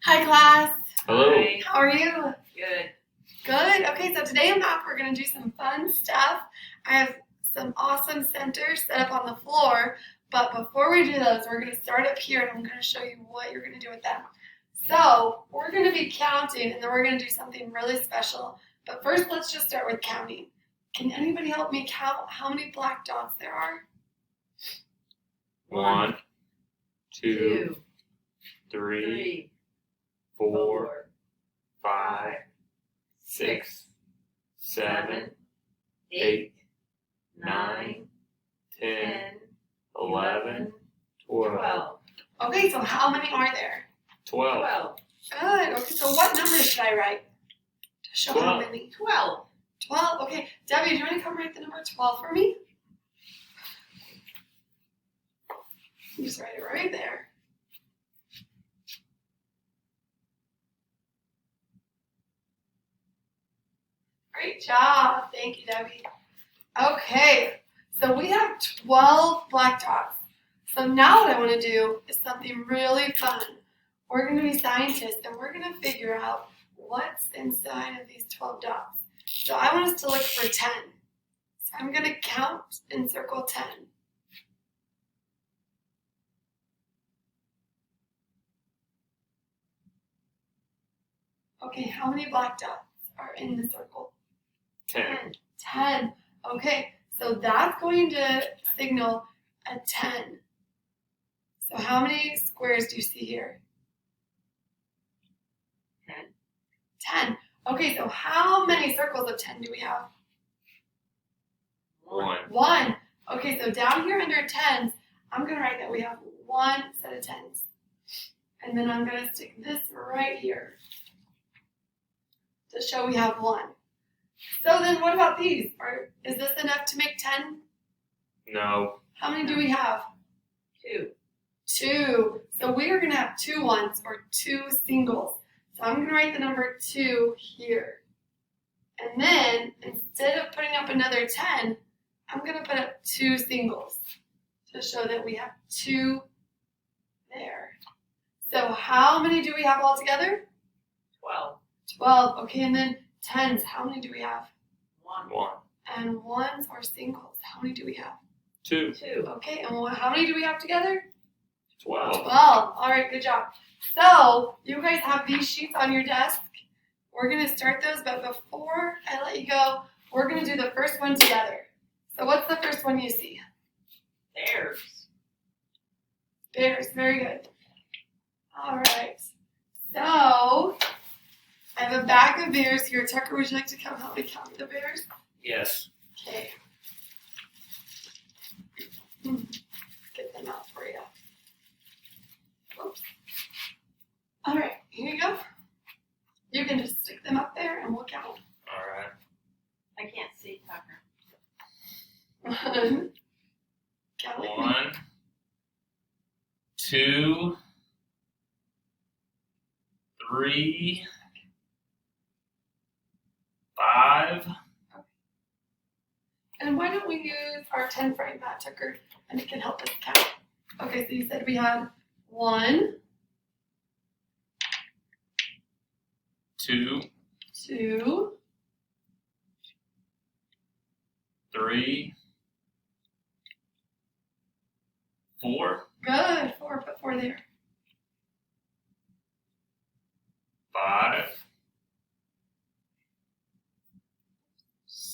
Hi class. Hello. Hi. How are you? Good. Good. Okay, so today in math we're going to do some fun stuff. I have some awesome centers set up on the floor, but before we do those, we're going to start up here and I'm going to show you what you're going to do with them. So we're going to be counting and then we're going to do something really special. But first, let's just start with counting. Can anybody help me count how many black dots there are? 1, 2, Two, 3, three, 4, 5, 6, 7, 8, 9, 10, 11, 12. 12. Okay, so how many are there? 12. 12. Good. Okay, so what numbers should I write to show how 12. many? 12. 12. Okay, Debbie, do you want to come write the number 12 for me? You just write it right there. Great job. Thank you, Debbie. Okay, so we have 12 black dots. So now what I want to do is something really fun. We're going to be scientists and we're going to figure out what's inside of these 12 dots. So I want us to look for 10. So I'm going to count and circle 10. Okay, how many black dots are in the circle? 10. 10. Okay, so that's going to signal a 10. So how many squares do you see here? 10. 10. Okay, so how many circles of 10 do we have? 1. 1. Okay, so down here under 10s, I'm going to write that we have one set of 10s. And then I'm going to stick this right here to show we have 1. So then what about these? Is this enough to make 10? No. How many do we have? 2. 2. So we are going to have 2 ones or 2 singles. So I'm going to write the number 2 here. And then instead of putting up another 10, I'm going to put up 2 singles to show that we have 2 there. So how many do we have altogether? 12. 12. Okay, and then 10s. How many do we have? 1. 1. And ones or singles. How many do we have? 2. 2. Okay, and how many do we have together? 12. 12. All right, good job. So you guys have these sheets on your desk. We're going to start those, but before I let you go, we're going to do the first one together. So what's the first one you see? Bears. Bears. Very good. All right. So I have a bag of bears here. Tucker, would you like to come help me count the bears? Yes. Okay. Get them out for you. Oops. All right, here you go. You can just stick them up there and we'll count. All right. I can't see Tucker. 1. Count with me. 1, 2, 3, 5. And why don't we use our 10 frame mat, Tucker, and it can help us count. Okay, so you said we had 1, 2, 2, 3, 4, good, 4, put 4 there. 5,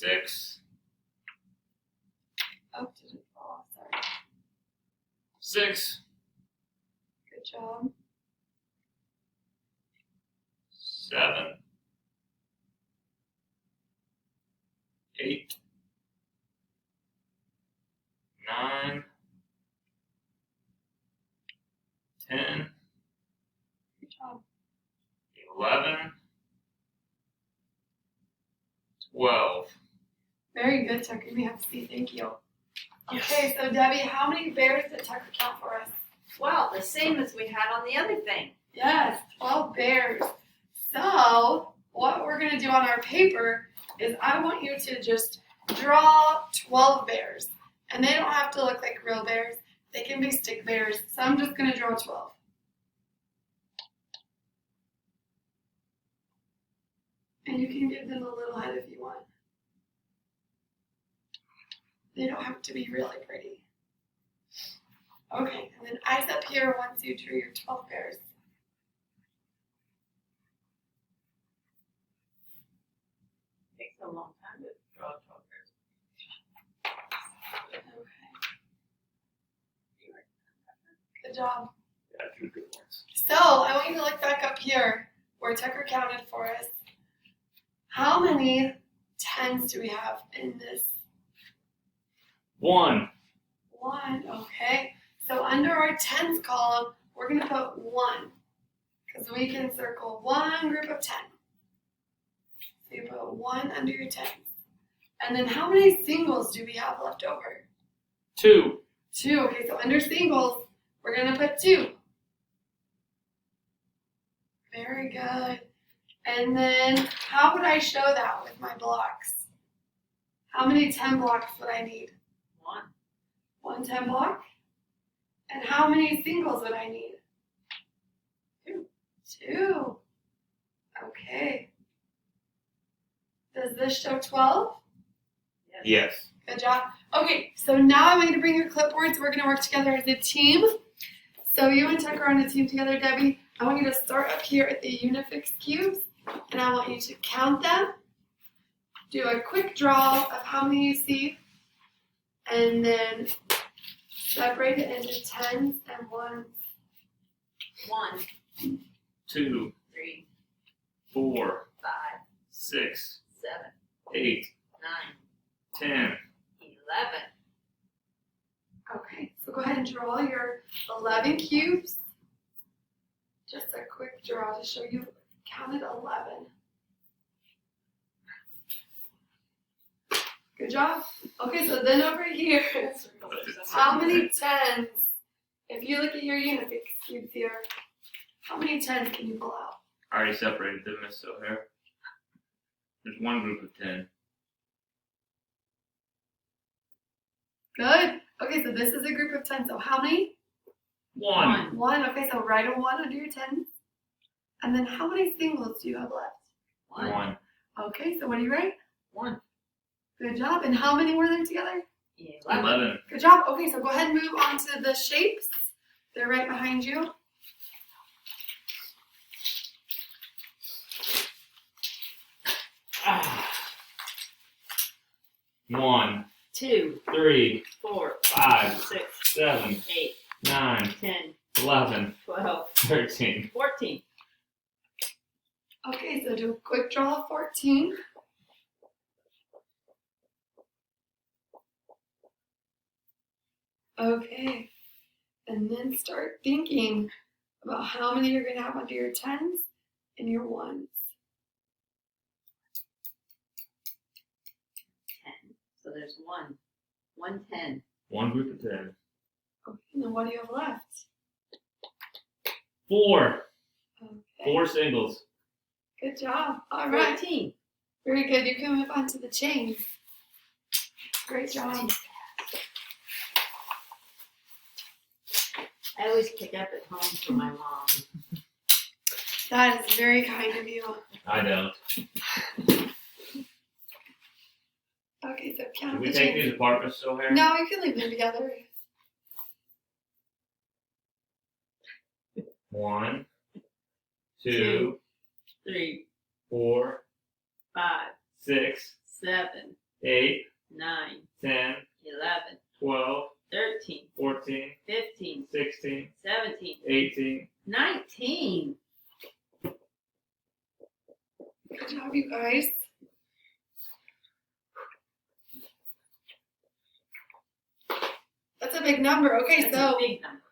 6, Oh, didn't fall, sorry. 6, Good job. 7, 8, 9, 10, Good job. 11, 12. Very good, Tucker. We have to see. Thank you. Okay, so Debbie, how many bears did Tucker count for us? 12. The same as we had on the other thing. Yes, 12 bears. So what we're going to do on our paper is I want you to just draw 12 bears. And they don't have to look like real bears. They can be stick bears. So I'm just going to draw 12. And you can give them a little head if you want. They don't have to be really pretty. Okay, and then eyes up here once you drew your 12 bears. Takes a long time to draw 12 bears. Okay. Good job. Yeah, two good ones. So I want you to look back up here where Tucker counted for us. How many tens do we have in this? 1. 1, okay. So under our tens column, we're going to put 1 because we can circle one group of 10. So you put 1 under your tens. And then how many singles do we have left over? 2. 2, okay, so under singles, we're going to put 2. Very good. And then how would I show that with my blocks? How many 10 blocks would I need? 1. 1 10 block? And how many singles would I need? 2. 2. Okay. Does this show 12? Yes. Good job. Okay, so now I want you to bring your clipboards. We're going to work together as a team. So you and Tucker are on a team together, Debbie. I want you to start up here at the Unifix cubes, and I want you to count them. Do a quick draw of how many you see, and then separate it into tens and ones. 1, 2, 3, 4, 5, 6, 7, 8, 9, 10. 11. Okay, so go ahead and draw your 11 cubes. Just a quick draw to show you counted 11. Good job. Okay, so then over here, how many tens? If you look at your Unifix cubes here, how many tens can you pull out? I already separated them, Miss O'Hare. There's one group of 10. Good. Okay, so this is a group of 10. So how many? 1. 1. Okay, so write a 1 under your 10. And then how many singles do you have left? 1. Okay, so what do you write? 1. Good job. And how many were there together? 11. Good job. Okay, so go ahead and move on to the shapes. They're right behind you. Ah. 1, 2, 3, 4, 5, 6, 7, 8, 9, 10, 11, 12, 13. 14. Okay, so do a quick draw of 14. Okay, and then start thinking about how many you're going to have under your 10s and your 1s. 10. So there's 1 10. One group of 10. Okay, and then what do you have left? 4. Okay, 4 singles. good job. All right, 14. very good. You can move on to the chains. Great job. I always pick up at home for my mom. That is very kind of you. I don't. Okay, so Did count we the take chains. these apart, Miss O'Hare? No, you can leave them together. 1, 2, 2, 3, 4, 5, 6, 7, 8, 9, 10, 11, 12, 13, 14, 15, 16, 17, 18. 19. Good job, you guys. That's a big number. Okay, That's so a big number.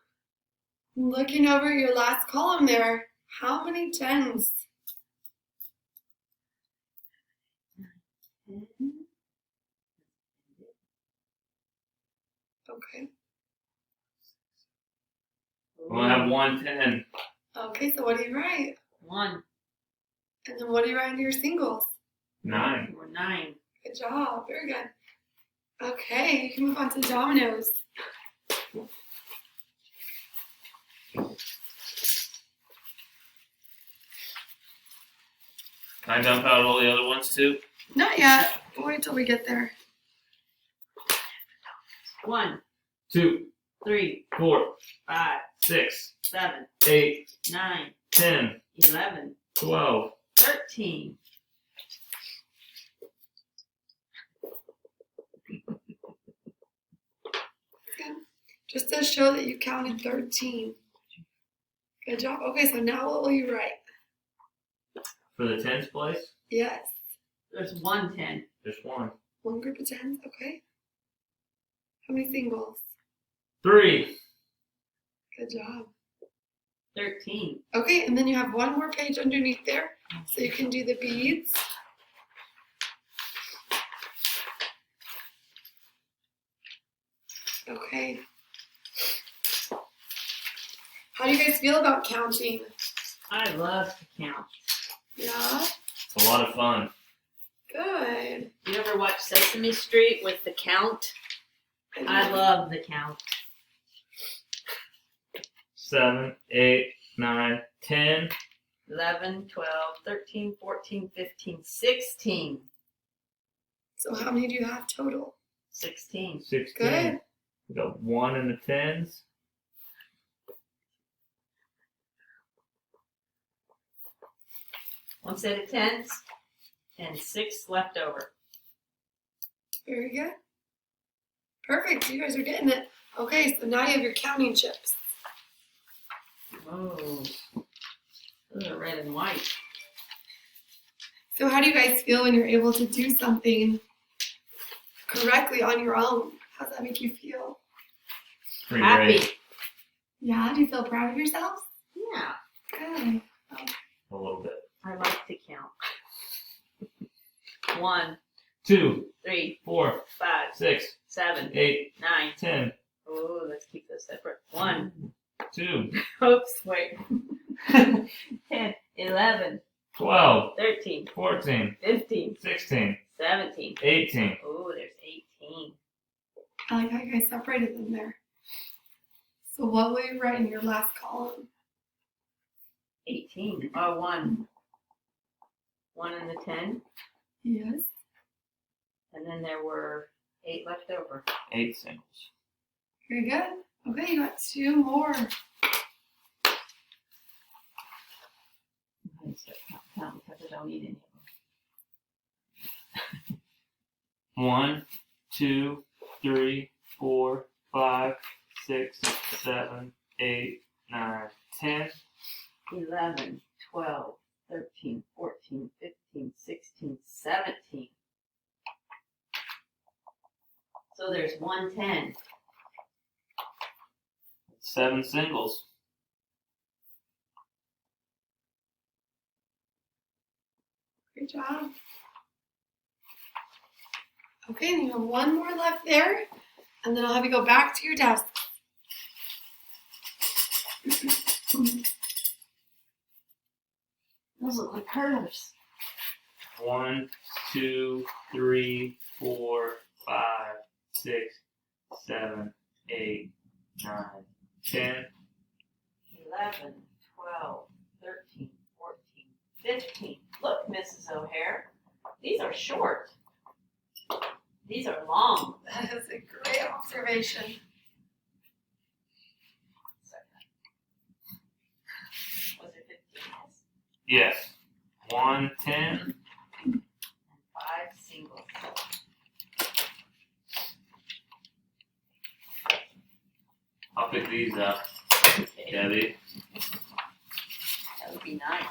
looking over your last column there, how many 10s? 10. Okay. We'll have 1 10. Okay, so what do you write? 1 And then what do you write under your singles? 9. or 9. Good job. Very good. Okay, you can move on to dominoes. Can I dump out all the other ones too? Not yet. We'll wait till we get there. 1, 2, 3, 4, 5, 6, 7, 8, 9, 10, 11, 12. 13. Just to show that you counted 13. Good job. Okay, so now what will you write? For the tens place, Yes. There's 1 10. there's one. One group of tens, okay. How many singles? 3. Good job. 13. Okay, and then you have one more page underneath there, so you can do the beads. Okay. How do you guys feel about counting? I love to count. Yeah? It's a lot of fun. Good. You ever watch Sesame Street with the count? I love the count. 7, 8, 9, 10. 11, 12, 13, 14, 15, 16. So how many do you have total? 16. 16. Good. We got 1 in the tens. One set of 10s and 6 left over. Very good. Perfect. You guys are getting it. Okay, so now you have your counting chips. Oh, those are red and white. So how do you guys feel when you're able to do something correctly on your own? How does that make you feel? Pretty Happy. great. Yeah? Do you feel proud of yourselves? Yeah, Good. A little bit. I like to count. 1, 2, 3, 4, 5, 6, 7, 8, 9. 10. Oh, let's keep those separate. 1. 2, Oops, wait. 10, 11, 12, 13, 14, 15, 16, 17. 18. Oh, there's 18. I like how you guys separated them there. So what will you write in your last column? 18. Oh, 1. 1 in the 10. Yes. And then there were 8 left over. 8 singles. Very good. Okay, you got 2 more. I'm going to start counting because I don't need any of them. 1, 2, 3, 4, 5, 6, 7, 8, 9, 10. 11, 12, 13, 14, 15, 16, 17. So there's 110. 7 singles. Great job. Okay, and you have 1 more left there, and then I'll have you go back to your desk. Those look like curves. 1, 2, 3, 4, 5, 6, 7, 8, 9, 10. 11, 12, 13, 14, 15. Look, Mrs. O'Hare, these are short. These are long. That is a great observation. Was it 15? Yes. 1, 10. And 5 singles. I'll pick these up, Okay. Debbie. That would be nice.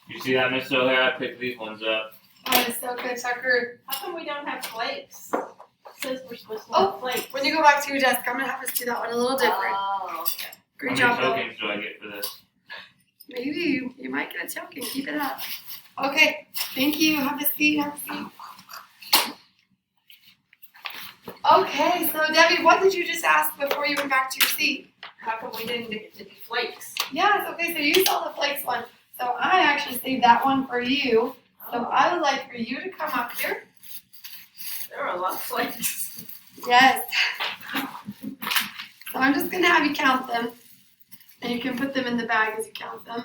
You see that, Miss O'Hare? I picked these ones up. That is so good, Tucker. How come we don't have flakes? It says we're supposed to Oh, have flakes. When you go back to your desk, I'm going to have us do that one a little different. Oh, okay. Great How job, many though. tokens do I get for this? Maybe you might get a token. Keep it up. Okay, thank you. Have a seat. Have a seat. Okay, so Debbie, what did you just ask before you went back to your seat? How come we didn't get to do flakes? Yes, okay, so you saw the flakes one. So I actually saved that one for you. So I would like for you to come up here. There are a lot of flakes. Yes. So I'm just going to have you count them. And you can put them in the bag as you count them.